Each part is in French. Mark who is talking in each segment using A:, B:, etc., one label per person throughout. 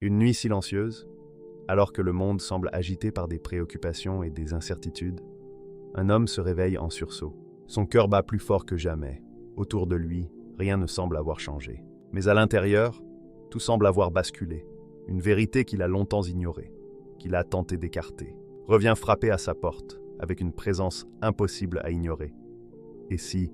A: Une nuit silencieuse, alors que le monde semble agité par des préoccupations et des incertitudes, un homme se réveille en sursaut. Son cœur bat plus fort que jamais. Autour de lui, rien ne semble avoir changé. Mais à l'intérieur, tout semble avoir basculé. Une vérité qu'il a longtemps ignorée, qu'il a tenté d'écarter, revient frapper à sa porte, avec une présence impossible à ignorer. Et si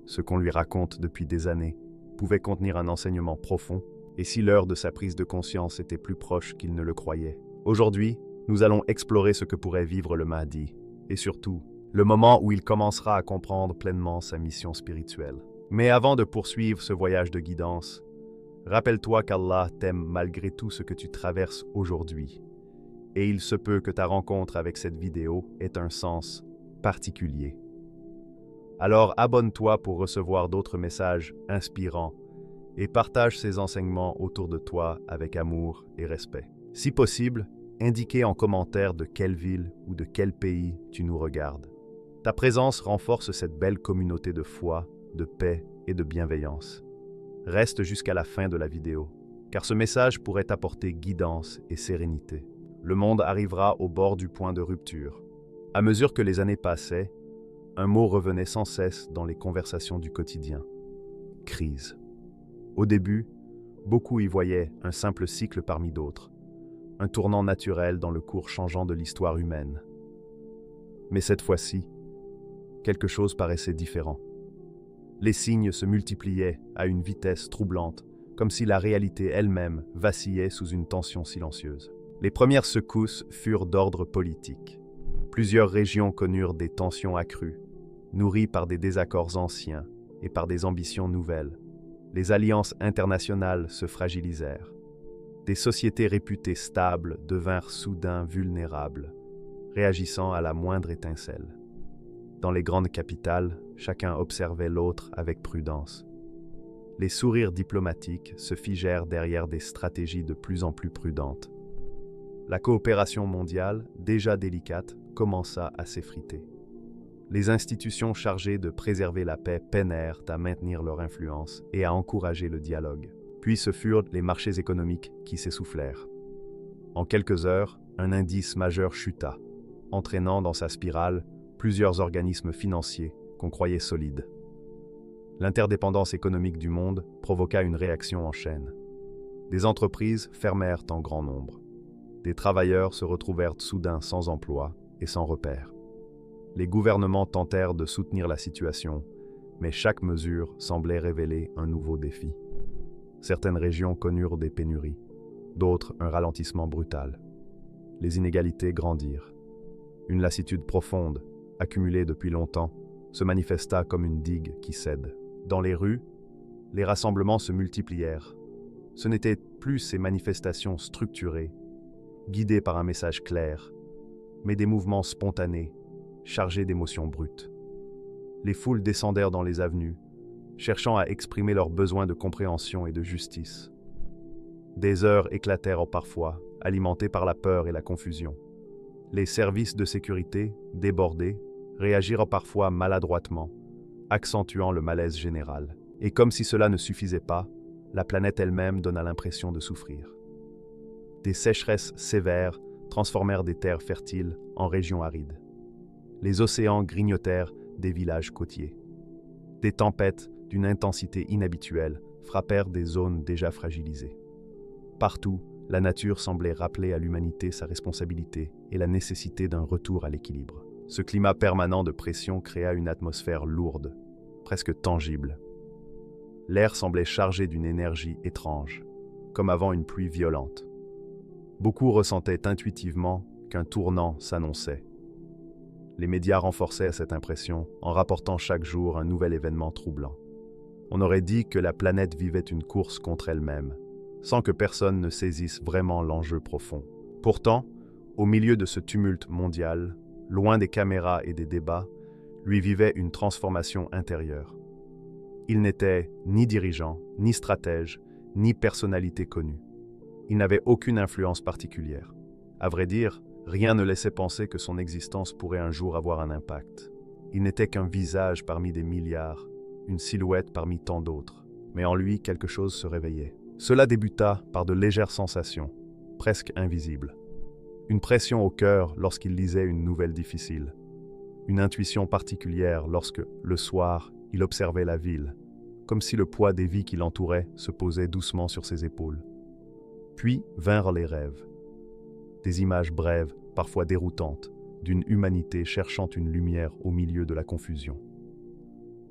A: ce qu'on lui raconte depuis des années pouvait contenir un enseignement profond, et si l'heure de sa prise de conscience était plus proche qu'il ne le croyait? Aujourd'hui, nous allons explorer ce que pourrait vivre le Mahdi, et surtout, le moment où il commencera à comprendre pleinement sa mission spirituelle. Mais avant de poursuivre ce voyage de guidance, rappelle-toi qu'Allah t'aime malgré tout ce que tu traverses aujourd'hui. Et il se peut que ta rencontre avec cette vidéo ait un sens particulier. Alors abonne-toi pour recevoir d'autres messages inspirants et partage ces enseignements autour de toi avec amour et respect. Si possible, indiquez en commentaire de quelle ville ou de quel pays tu nous regardes. Ta présence renforce cette belle communauté de foi, de paix et de bienveillance. Reste jusqu'à la fin de la vidéo, car ce message pourrait t'apporter guidance et sérénité. Le monde arrivera au bord du point de rupture. À mesure que les années passaient, un mot revenait sans cesse dans les conversations du quotidien. Crise. Au début, beaucoup y voyaient un simple cycle parmi d'autres, un tournant naturel dans le cours changeant de l'histoire humaine. Mais cette fois-ci, quelque chose paraissait différent. Les signes se multipliaient à une vitesse troublante, comme si la réalité elle-même vacillait sous une tension silencieuse. Les premières secousses furent d'ordre politique. Plusieurs régions connurent des tensions accrues, nourries par des désaccords anciens et par des ambitions nouvelles. Les alliances internationales se fragilisèrent. Des sociétés réputées stables devinrent soudain vulnérables, réagissant à la moindre étincelle. Dans les grandes capitales, chacun observait l'autre avec prudence. Les sourires diplomatiques se figèrent derrière des stratégies de plus en plus prudentes. La coopération mondiale, déjà délicate, commença à s'effriter. Les institutions chargées de préserver la paix peinèrent à maintenir leur influence et à encourager le dialogue. Puis ce furent les marchés économiques qui s'essoufflèrent. En quelques heures, un indice majeur chuta, entraînant dans sa spirale plusieurs organismes financiers qu'on croyait solides. L'interdépendance économique du monde provoqua une réaction en chaîne. Des entreprises fermèrent en grand nombre. Des travailleurs se retrouvèrent soudain sans emploi et sans repère. Les gouvernements tentèrent de soutenir la situation, mais chaque mesure semblait révéler un nouveau défi. Certaines régions connurent des pénuries, d'autres un ralentissement brutal. Les inégalités grandirent. Une lassitude profonde, accumulée depuis longtemps, se manifesta comme une digue qui cède. Dans les rues, les rassemblements se multiplièrent. Ce n'étaient plus ces manifestations structurées, guidées par un message clair, mais des mouvements spontanés, chargés d'émotions brutes. Les foules descendèrent dans les avenues, cherchant à exprimer leurs besoins de compréhension et de justice. Des heurts éclatèrent parfois, alimentés par la peur et la confusion. Les services de sécurité, débordés, réagirent parfois maladroitement, accentuant le malaise général. Et comme si cela ne suffisait pas, la planète elle-même donna l'impression de souffrir. Des sécheresses sévères transformèrent des terres fertiles en régions arides. Les océans grignotèrent des villages côtiers. Des tempêtes d'une intensité inhabituelle frappèrent des zones déjà fragilisées. Partout, la nature semblait rappeler à l'humanité sa responsabilité et la nécessité d'un retour à l'équilibre. Ce climat permanent de pression créa une atmosphère lourde, presque tangible. L'air semblait chargé d'une énergie étrange, comme avant une pluie violente. Beaucoup ressentaient intuitivement qu'un tournant s'annonçait. Les médias renforçaient cette impression en rapportant chaque jour un nouvel événement troublant. On aurait dit que la planète vivait une course contre elle-même, sans que personne ne saisisse vraiment l'enjeu profond. Pourtant, au milieu de ce tumulte mondial, loin des caméras et des débats, lui vivait une transformation intérieure. Il n'était ni dirigeant, ni stratège, ni personnalité connue. Il n'avait aucune influence particulière. À vrai dire, rien ne laissait penser que son existence pourrait un jour avoir un impact. Il n'était qu'un visage parmi des milliards, une silhouette parmi tant d'autres. Mais en lui, quelque chose se réveillait. Cela débuta par de légères sensations, presque invisible. Une pression au cœur lorsqu'il lisait une nouvelle difficile. Une intuition particulière lorsque, le soir, il observait la ville, comme si le poids des vies qui l'entouraient se posait doucement sur ses épaules. Puis vinrent les rêves. Des images brèves, parfois déroutantes, d'une humanité cherchant une lumière au milieu de la confusion.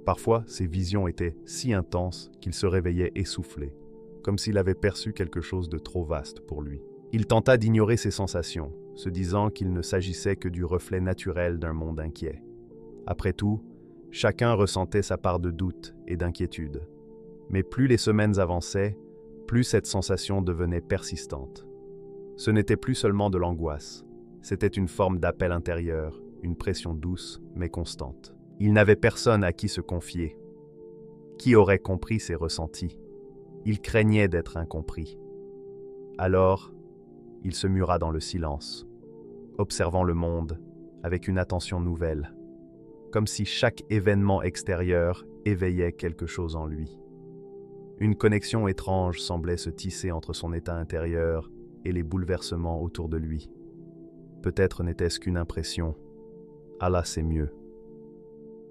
A: Parfois, ces visions étaient si intenses qu'il se réveillait essoufflé, comme s'il avait perçu quelque chose de trop vaste pour lui. Il tenta d'ignorer ses sensations, se disant qu'il ne s'agissait que du reflet naturel d'un monde inquiet. Après tout, chacun ressentait sa part de doute et d'inquiétude. Mais plus les semaines avançaient, plus cette sensation devenait persistante. Ce n'était plus seulement de l'angoisse, c'était une forme d'appel intérieur, une pression douce mais constante. Il n'avait personne à qui se confier. Qui aurait compris ses ressentis? Il craignait d'être incompris. Alors, il se mura dans le silence, observant le monde avec une attention nouvelle, comme si chaque événement extérieur éveillait quelque chose en lui. Une connexion étrange semblait se tisser entre son état intérieur et les bouleversements autour de lui. Peut-être n'était-ce qu'une impression. Allah sait mieux.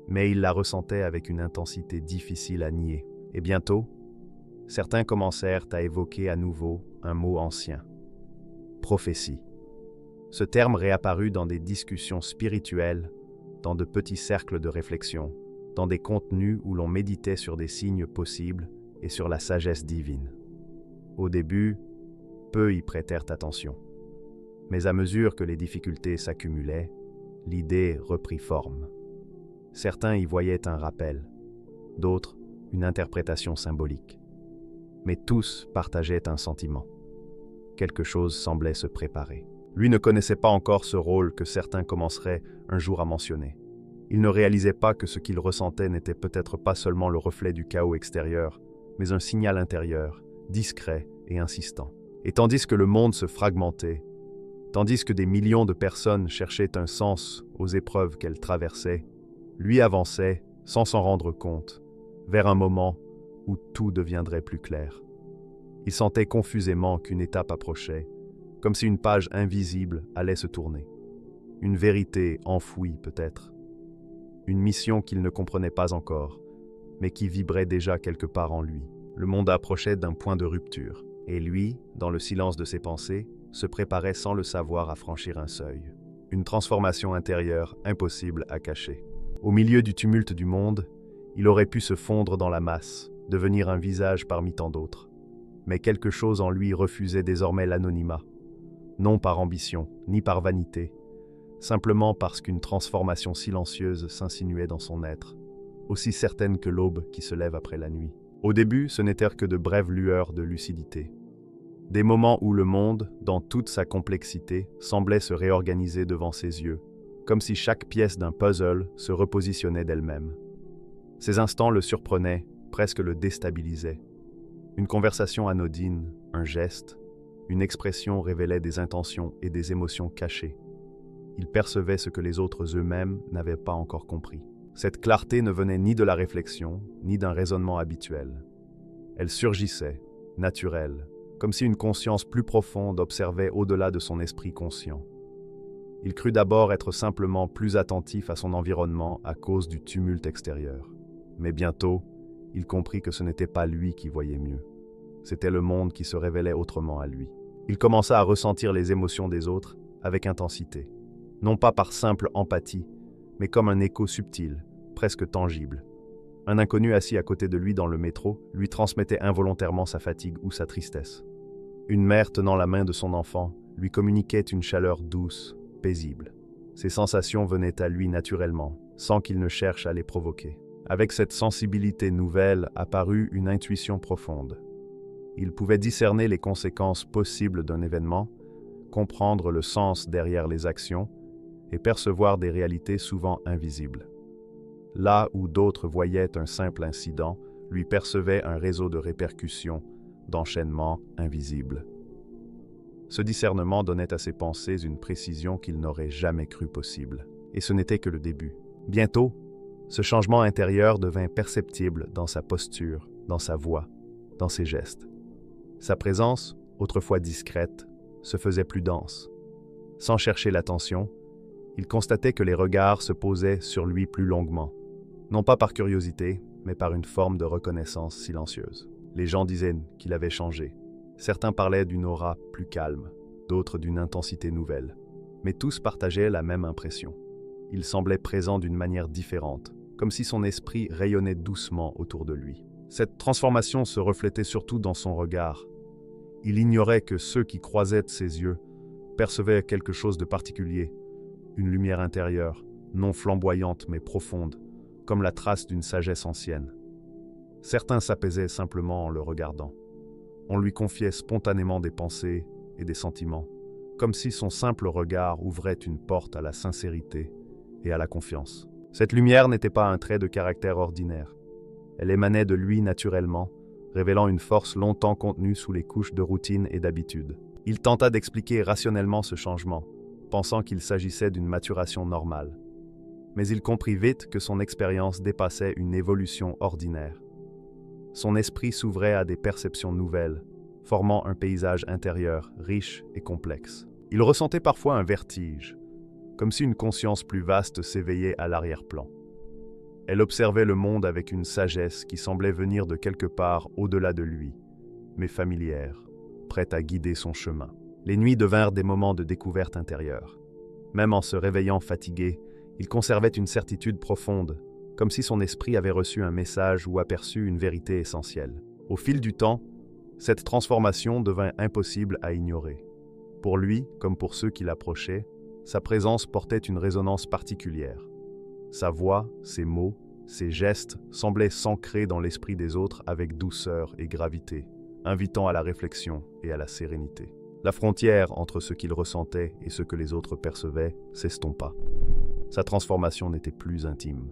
A: Mais il la ressentait avec une intensité difficile à nier. Et bientôt, certains commencèrent à évoquer à nouveau un mot ancien. Prophétie. Ce terme réapparut dans des discussions spirituelles, dans de petits cercles de réflexion, dans des contenus où l'on méditait sur des signes possibles et sur la sagesse divine. Au début, peu y prêtèrent attention. Mais à mesure que les difficultés s'accumulaient, l'idée reprit forme. Certains y voyaient un rappel, d'autres une interprétation symbolique. Mais tous partageaient un sentiment. Quelque chose semblait se préparer. Lui ne connaissait pas encore ce rôle que certains commenceraient un jour à mentionner. Il ne réalisait pas que ce qu'il ressentait n'était peut-être pas seulement le reflet du chaos extérieur, mais un signal intérieur, discret et insistant. Et tandis que le monde se fragmentait, tandis que des millions de personnes cherchaient un sens aux épreuves qu'elles traversaient, lui avançait, sans s'en rendre compte, vers un moment où tout deviendrait plus clair. Il sentait confusément qu'une étape approchait, comme si une page invisible allait se tourner. Une vérité enfouie peut-être. Une mission qu'il ne comprenait pas encore, mais qui vibrait déjà quelque part en lui. Le monde approchait d'un point de rupture, et lui, dans le silence de ses pensées, se préparait sans le savoir à franchir un seuil. Une transformation intérieure impossible à cacher. Au milieu du tumulte du monde, il aurait pu se fondre dans la masse, devenir un visage parmi tant d'autres. Mais quelque chose en lui refusait désormais l'anonymat, non par ambition, ni par vanité, simplement parce qu'une transformation silencieuse s'insinuait dans son être, aussi certaine que l'aube qui se lève après la nuit. Au début, ce n'étaient que de brèves lueurs de lucidité. Des moments où le monde, dans toute sa complexité, semblait se réorganiser devant ses yeux, comme si chaque pièce d'un puzzle se repositionnait d'elle-même. Ces instants le surprenaient, presque le déstabilisaient. Une conversation anodine, un geste, une expression révélait des intentions et des émotions cachées. Il percevait ce que les autres eux-mêmes n'avaient pas encore compris. Cette clarté ne venait ni de la réflexion, ni d'un raisonnement habituel. Elle surgissait, naturelle, comme si une conscience plus profonde observait au-delà de son esprit conscient. Il crut d'abord être simplement plus attentif à son environnement à cause du tumulte extérieur. Mais bientôt, il comprit que ce n'était pas lui qui voyait mieux. C'était le monde qui se révélait autrement à lui. Il commença à ressentir les émotions des autres avec intensité, non pas par simple empathie, mais comme un écho subtil, presque tangible. Un inconnu assis à côté de lui dans le métro lui transmettait involontairement sa fatigue ou sa tristesse. Une mère tenant la main de son enfant lui communiquait une chaleur douce, paisible. Ces sensations venaient à lui naturellement, sans qu'il ne cherche à les provoquer. Avec cette sensibilité nouvelle apparut une intuition profonde. Il pouvait discerner les conséquences possibles d'un événement, comprendre le sens derrière les actions et percevoir des réalités souvent invisibles. Là où d'autres voyaient un simple incident, lui percevaient un réseau de répercussions, d'enchaînements invisibles. Ce discernement donnait à ses pensées une précision qu'il n'aurait jamais cru possible. Et ce n'était que le début. Bientôt, ce changement intérieur devint perceptible dans sa posture, dans sa voix, dans ses gestes. Sa présence, autrefois discrète, se faisait plus dense. Sans chercher l'attention, il constatait que les regards se posaient sur lui plus longuement, non pas par curiosité, mais par une forme de reconnaissance silencieuse. Les gens disaient qu'il avait changé. Certains parlaient d'une aura plus calme, d'autres d'une intensité nouvelle. Mais tous partageaient la même impression. Il semblait présent d'une manière différente, comme si son esprit rayonnait doucement autour de lui. Cette transformation se reflétait surtout dans son regard. Il ignorait que ceux qui croisaient ses yeux percevaient quelque chose de particulier, une lumière intérieure, non flamboyante mais profonde, comme la trace d'une sagesse ancienne. Certains s'apaisaient simplement en le regardant. On lui confiait spontanément des pensées et des sentiments, comme si son simple regard ouvrait une porte à la sincérité et à la confiance. Cette lumière n'était pas un trait de caractère ordinaire. Elle émanait de lui naturellement, révélant une force longtemps contenue sous les couches de routine et d'habitude. Il tenta d'expliquer rationnellement ce changement, pensant qu'il s'agissait d'une maturation normale. Mais il comprit vite que son expérience dépassait une évolution ordinaire. Son esprit s'ouvrait à des perceptions nouvelles, formant un paysage intérieur riche et complexe. Il ressentait parfois un vertige, comme si une conscience plus vaste s'éveillait à l'arrière-plan. Elle observait le monde avec une sagesse qui semblait venir de quelque part au-delà de lui, mais familière, prête à guider son chemin. Les nuits devinrent des moments de découverte intérieure. Même en se réveillant fatigué, il conservait une certitude profonde, comme si son esprit avait reçu un message ou aperçu une vérité essentielle. Au fil du temps, cette transformation devint impossible à ignorer. Pour lui, comme pour ceux qui l'approchaient, sa présence portait une résonance particulière. Sa voix, ses mots, ses gestes semblaient s'ancrer dans l'esprit des autres avec douceur et gravité, invitant à la réflexion et à la sérénité. La frontière entre ce qu'il ressentait et ce que les autres percevaient s'estompa. Sa transformation n'était plus intime.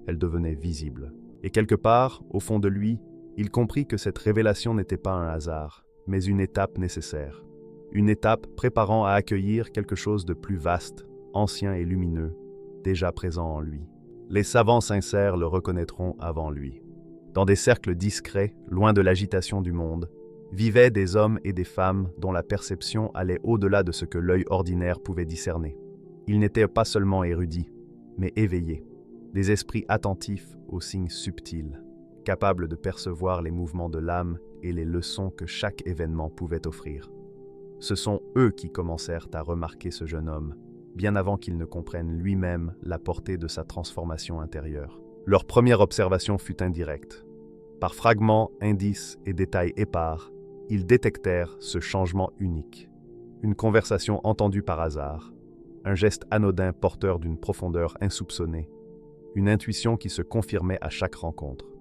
A: Elle devenait visible. Et quelque part, au fond de lui, il comprit que cette révélation n'était pas un hasard, mais une étape nécessaire. Une étape préparant à accueillir quelque chose de plus vaste, ancien et lumineux, déjà présent en lui. Les savants sincères le reconnaîtront avant lui. Dans des cercles discrets, loin de l'agitation du monde, vivaient des hommes et des femmes dont la perception allait au-delà de ce que l'œil ordinaire pouvait discerner. Ils n'étaient pas seulement érudits, mais éveillés, des esprits attentifs aux signes subtils, capables de percevoir les mouvements de l'âme et les leçons que chaque événement pouvait offrir. Ce sont eux qui commencèrent à remarquer ce jeune homme, bien avant qu'il ne comprenne lui-même la portée de sa transformation intérieure. Leur première observation fut indirecte. Par fragments, indices et détails épars, ils détectèrent ce changement unique. Une conversation entendue par hasard, un geste anodin porteur d'une profondeur insoupçonnée, une intuition qui se confirmait à chaque rencontre.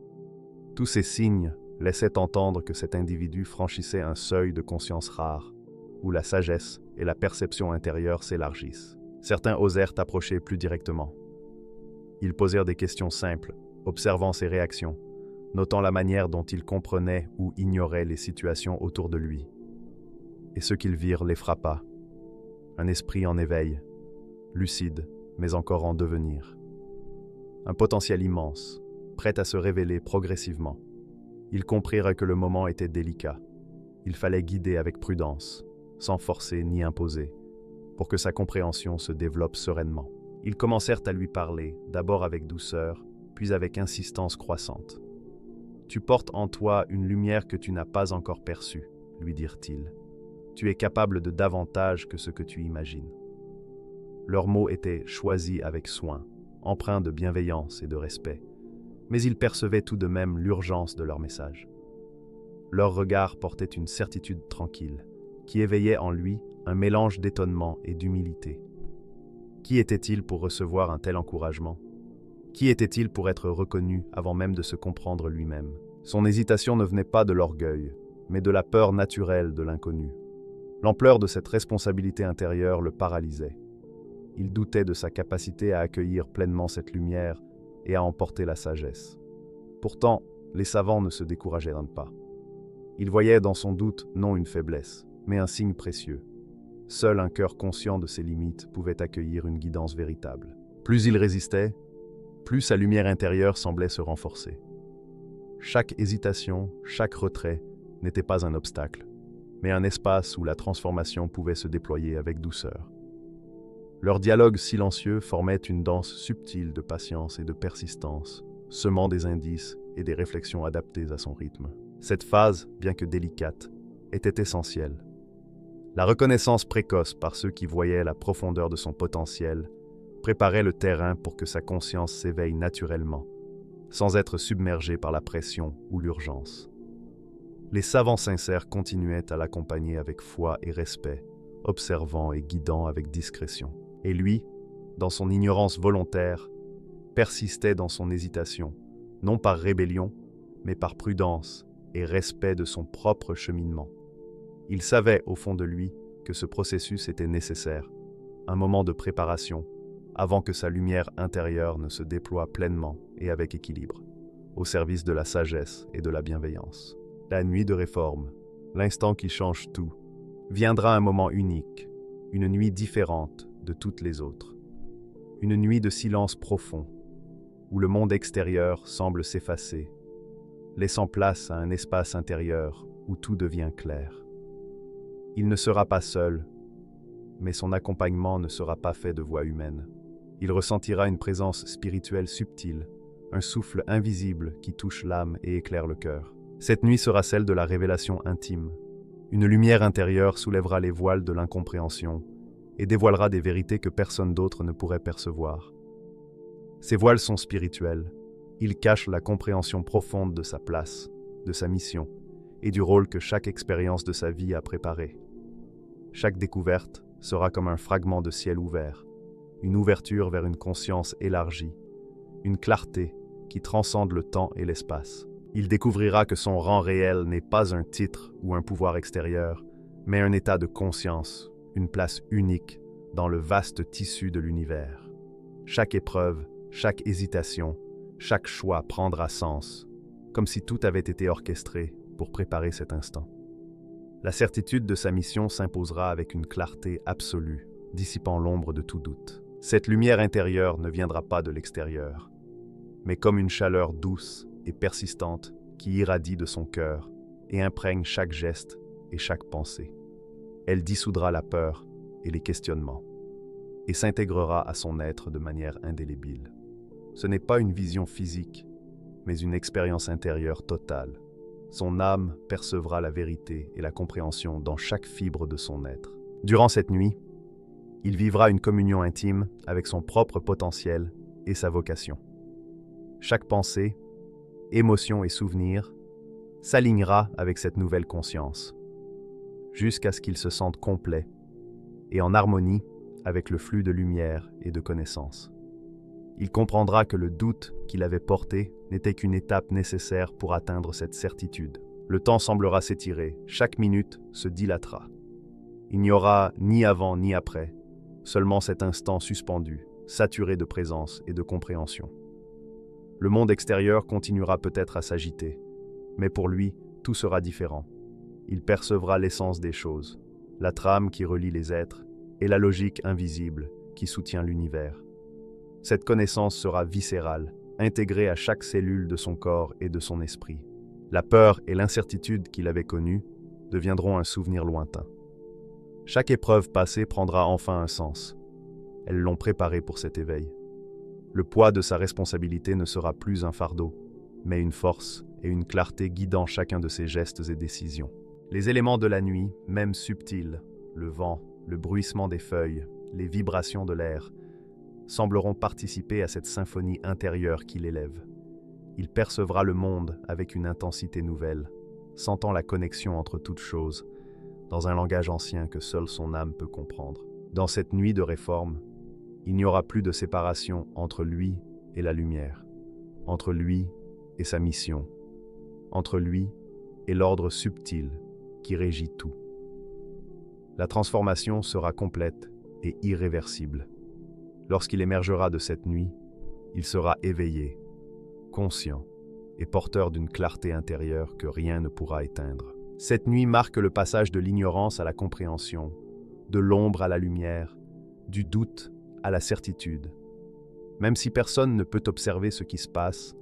A: Tous ces signes laissaient entendre que cet individu franchissait un seuil de conscience rare, où la sagesse et la perception intérieure s'élargissent. Certains osèrent approcher plus directement. Ils posèrent des questions simples, observant ses réactions, notant la manière dont il comprenait ou ignorait les situations autour de lui. Et ce qu'ils virent les frappa. Un esprit en éveil, lucide, mais encore en devenir. Un potentiel immense, prêt à se révéler progressivement. Ils comprirent que le moment était délicat. Il fallait guider avec prudence, sans forcer ni imposer, pour que sa compréhension se développe sereinement. Ils commencèrent à lui parler, d'abord avec douceur, puis avec insistance croissante. « Tu portes en toi une lumière que tu n'as pas encore perçue, » lui dirent-ils. « Tu es capable de davantage que ce que tu imagines. » Leurs mots étaient choisis avec soin, empreints de bienveillance et de respect, mais ils percevaient tout de même l'urgence de leur message. Leur regard portait une certitude tranquille, qui éveillait en lui un mélange d'étonnement et d'humilité. Qui était-il pour recevoir un tel encouragement? Qui était-il pour être reconnu avant même de se comprendre lui-même? Son hésitation ne venait pas de l'orgueil, mais de la peur naturelle de l'inconnu. L'ampleur de cette responsabilité intérieure le paralysait. Il doutait de sa capacité à accueillir pleinement cette lumière et à emporter la sagesse. Pourtant, les savants ne se décourageaient pas. Ils voyaient dans son doute non une faiblesse, mais un signe précieux. Seul un cœur conscient de ses limites pouvait accueillir une guidance véritable. Plus il résistait, plus sa lumière intérieure semblait se renforcer. Chaque hésitation, chaque retrait n'était pas un obstacle, mais un espace où la transformation pouvait se déployer avec douceur. Leur dialogue silencieux formait une danse subtile de patience et de persistance, semant des indices et des réflexions adaptées à son rythme. Cette phase, bien que délicate, était essentielle. La reconnaissance précoce par ceux qui voyaient la profondeur de son potentiel préparait le terrain pour que sa conscience s'éveille naturellement, sans être submergée par la pression ou l'urgence. Les savants sincères continuaient à l'accompagner avec foi et respect, observant et guidant avec discrétion. Et lui, dans son ignorance volontaire, persistait dans son hésitation, non par rébellion, mais par prudence et respect de son propre cheminement. Il savait au fond de lui que ce processus était nécessaire, un moment de préparation, avant que sa lumière intérieure ne se déploie pleinement et avec équilibre, au service de la sagesse et de la bienveillance. La nuit de réforme, l'instant qui change tout, viendra un moment unique, une nuit différente de toutes les autres. Une nuit de silence profond, où le monde extérieur semble s'effacer, laissant place à un espace intérieur où tout devient clair. Il ne sera pas seul, mais son accompagnement ne sera pas fait de voix humaine. Il ressentira une présence spirituelle subtile, un souffle invisible qui touche l'âme et éclaire le cœur. Cette nuit sera celle de la révélation intime. Une lumière intérieure soulèvera les voiles de l'incompréhension et dévoilera des vérités que personne d'autre ne pourrait percevoir. Ces voiles sont spirituels. Ils cachent la compréhension profonde de sa place, de sa mission et du rôle que chaque expérience de sa vie a préparé. Chaque découverte sera comme un fragment de ciel ouvert, une ouverture vers une conscience élargie, une clarté qui transcende le temps et l'espace. Il découvrira que son rang réel n'est pas un titre ou un pouvoir extérieur, mais un état de conscience, une place unique dans le vaste tissu de l'univers. Chaque épreuve, chaque hésitation, chaque choix prendra sens, comme si tout avait été orchestré pour préparer cet instant. La certitude de sa mission s'imposera avec une clarté absolue, dissipant l'ombre de tout doute. Cette lumière intérieure ne viendra pas de l'extérieur, mais comme une chaleur douce et persistante qui irradie de son cœur et imprègne chaque geste et chaque pensée. Elle dissoudra la peur et les questionnements et s'intégrera à son être de manière indélébile. Ce n'est pas une vision physique, mais une expérience intérieure totale. Son âme percevra la vérité et la compréhension dans chaque fibre de son être. Durant cette nuit, il vivra une communion intime avec son propre potentiel et sa vocation. Chaque pensée, émotion et souvenir s'alignera avec cette nouvelle conscience, jusqu'à ce qu'il se sente complet et en harmonie avec le flux de lumière et de connaissances. Il comprendra que le doute qu'il avait porté n'était qu'une étape nécessaire pour atteindre cette certitude. Le temps semblera s'étirer, chaque minute se dilatera. Il n'y aura ni avant ni après, seulement cet instant suspendu, saturé de présence et de compréhension. Le monde extérieur continuera peut-être à s'agiter, mais pour lui, tout sera différent. Il percevra l'essence des choses, la trame qui relie les êtres et la logique invisible qui soutient l'univers. Cette connaissance sera viscérale, intégrée à chaque cellule de son corps et de son esprit. La peur et l'incertitude qu'il avait connues deviendront un souvenir lointain. Chaque épreuve passée prendra enfin un sens. Elles l'ont préparé pour cet éveil. Le poids de sa responsabilité ne sera plus un fardeau, mais une force et une clarté guidant chacun de ses gestes et décisions. Les éléments de la nuit, même subtils, le vent, le bruissement des feuilles, les vibrations de l'air, sembleront participer à cette symphonie intérieure qui l'élève. Il percevra le monde avec une intensité nouvelle, sentant la connexion entre toutes choses, dans un langage ancien que seule son âme peut comprendre. Dans cette nuit de réforme, il n'y aura plus de séparation entre lui et la lumière, entre lui et sa mission, entre lui et l'ordre subtil qui régit tout. La transformation sera complète et irréversible. Lorsqu'il émergera de cette nuit, il sera éveillé, conscient et porteur d'une clarté intérieure que rien ne pourra éteindre. Cette nuit marque le passage de l'ignorance à la compréhension, de l'ombre à la lumière, du doute à la certitude. Même si personne ne peut observer ce qui se passe,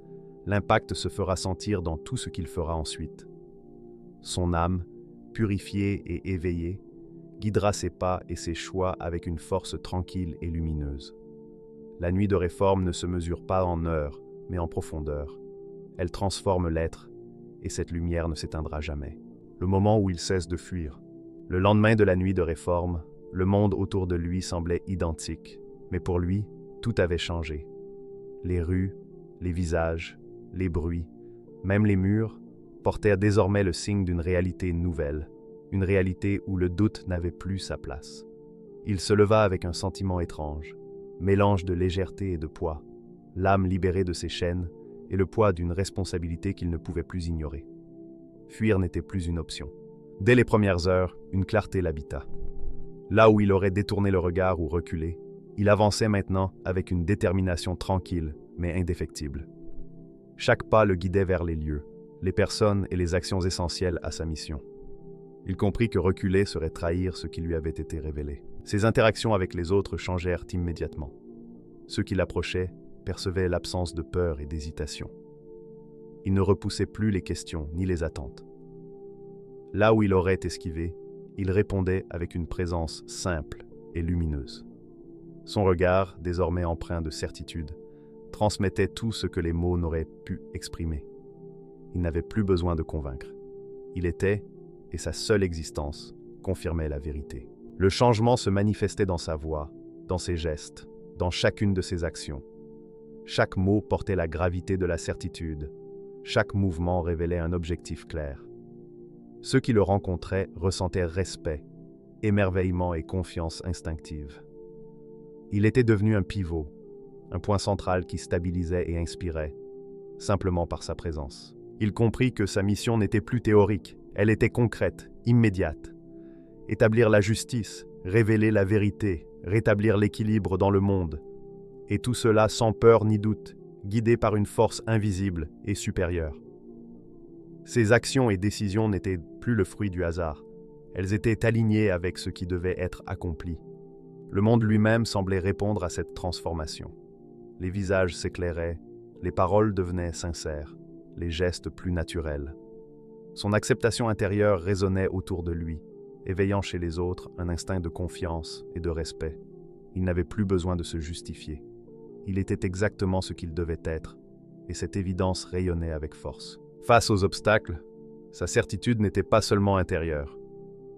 A: l'impact se fera sentir dans tout ce qu'il fera ensuite. Son âme, purifié et éveillé, guidera ses pas et ses choix avec une force tranquille et lumineuse. La nuit de réforme ne se mesure pas en heures, mais en profondeur. Elle transforme l'être, et cette lumière ne s'éteindra jamais. Le moment où il cesse de fuir. Le lendemain de la nuit de réforme, le monde autour de lui semblait identique, mais pour lui, tout avait changé. Les rues, les visages, les bruits, même les murs, portèrent désormais le signe d'une réalité nouvelle, une réalité où le doute n'avait plus sa place. Il se leva avec un sentiment étrange, mélange de légèreté et de poids, l'âme libérée de ses chaînes et le poids d'une responsabilité qu'il ne pouvait plus ignorer. Fuir n'était plus une option. Dès les premières heures, une clarté l'habita. Là où il aurait détourné le regard ou reculé, il avançait maintenant avec une détermination tranquille, mais indéfectible. Chaque pas le guidait vers les lieux, les personnes et les actions essentielles à sa mission. Il comprit que reculer serait trahir ce qui lui avait été révélé. Ses interactions avec les autres changèrent immédiatement. Ceux qui l'approchaient percevaient l'absence de peur et d'hésitation. Il ne repoussait plus les questions ni les attentes. Là où il aurait esquivé, il répondait avec une présence simple et lumineuse. Son regard, désormais empreint de certitude, transmettait tout ce que les mots n'auraient pu exprimer. Il n'avait plus besoin de convaincre. Il était, et sa seule existence, confirmait la vérité. Le changement se manifestait dans sa voix, dans ses gestes, dans chacune de ses actions. Chaque mot portait la gravité de la certitude. Chaque mouvement révélait un objectif clair. Ceux qui le rencontraient ressentaient respect, émerveillement et confiance instinctive. Il était devenu un pivot, un point central qui stabilisait et inspirait, simplement par sa présence. Il comprit que sa mission n'était plus théorique, elle était concrète, immédiate. Établir la justice, révéler la vérité, rétablir l'équilibre dans le monde. Et tout cela sans peur ni doute, guidé par une force invisible et supérieure. Ses actions et décisions n'étaient plus le fruit du hasard. Elles étaient alignées avec ce qui devait être accompli. Le monde lui-même semblait répondre à cette transformation. Les visages s'éclairaient, les paroles devenaient sincères, les gestes plus naturels. Son acceptation intérieure résonnait autour de lui, éveillant chez les autres un instinct de confiance et de respect. Il n'avait plus besoin de se justifier. Il était exactement ce qu'il devait être, et cette évidence rayonnait avec force. Face aux obstacles, sa certitude n'était pas seulement intérieure.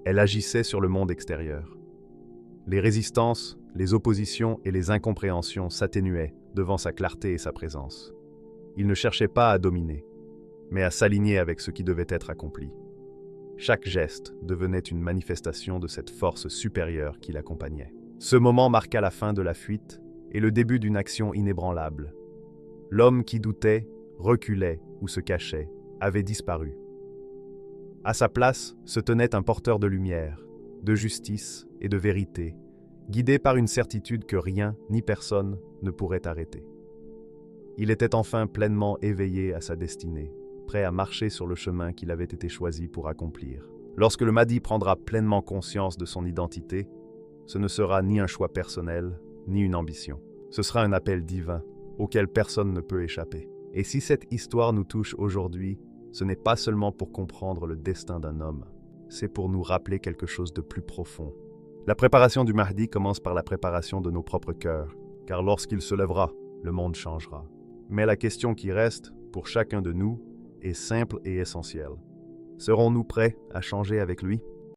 A: Elle agissait sur le monde extérieur. Les résistances, les oppositions et les incompréhensions s'atténuaient devant sa clarté et sa présence. Il ne cherchait pas à dominer, mais à s'aligner avec ce qui devait être accompli. Chaque geste devenait une manifestation de cette force supérieure qui l'accompagnait. Ce moment marqua la fin de la fuite et le début d'une action inébranlable. L'homme qui doutait, reculait ou se cachait avait disparu. À sa place se tenait un porteur de lumière, de justice et de vérité, guidé par une certitude que rien ni personne ne pourrait arrêter. Il était enfin pleinement éveillé à sa destinée, prêt à marcher sur le chemin qu'il avait été choisi pour accomplir. Lorsque le Mahdi prendra pleinement conscience de son identité, ce ne sera ni un choix personnel, ni une ambition. Ce sera un appel divin, auquel personne ne peut échapper. Et si cette histoire nous touche aujourd'hui, ce n'est pas seulement pour comprendre le destin d'un homme, c'est pour nous rappeler quelque chose de plus profond. La préparation du Mahdi commence par la préparation de nos propres cœurs, car lorsqu'il se lèvera, le monde changera. Mais la question qui reste, pour chacun de nous, est simple et essentielle. Serons-nous prêts à changer avec lui ?